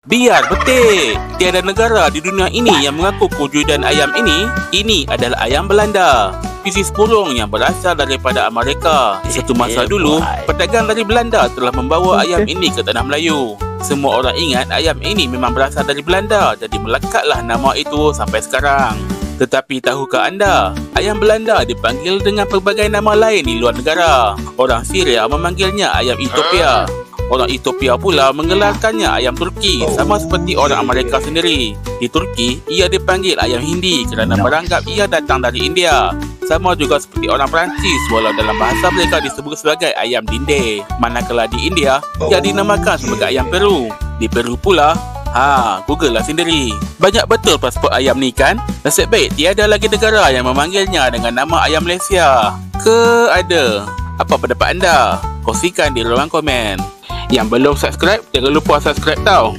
Biar betik, tiada negara di dunia ini yang mengaku kewujudan ayam ini. Ini adalah ayam Belanda, spesies burung yang berasal daripada Amerika. Di satu masa dulu, pedagang dari Belanda telah membawa ayam ini ke tanah Melayu. Semua orang ingat ayam ini memang berasal dari Belanda, jadi melekatlah nama itu sampai sekarang. Tetapi tahukah anda, ayam Belanda dipanggil dengan pelbagai nama lain di luar negara. Orang Syria memanggilnya ayam Ethiopia. Orang Ethiopia pula menggelarkannya ayam Turki, sama seperti orang Amerika sendiri. Di Turki, ia dipanggil ayam Hindi kerana beranggap ia datang dari India. Sama juga seperti orang Perancis, walau dalam bahasa mereka disebut sebagai ayam dinde. Manakala di India, ia dinamakan sebagai ayam Peru. Di Peru pula, Google lah sendiri. Banyak betul pasport ayam ni kan? Nasib baik tiada lagi negara yang memanggilnya dengan nama ayam Malaysia. Ke ada? Apa pendapat anda? Kongsikan di ruang komen. Yang belum subscribe, jangan lupa subscribe tau.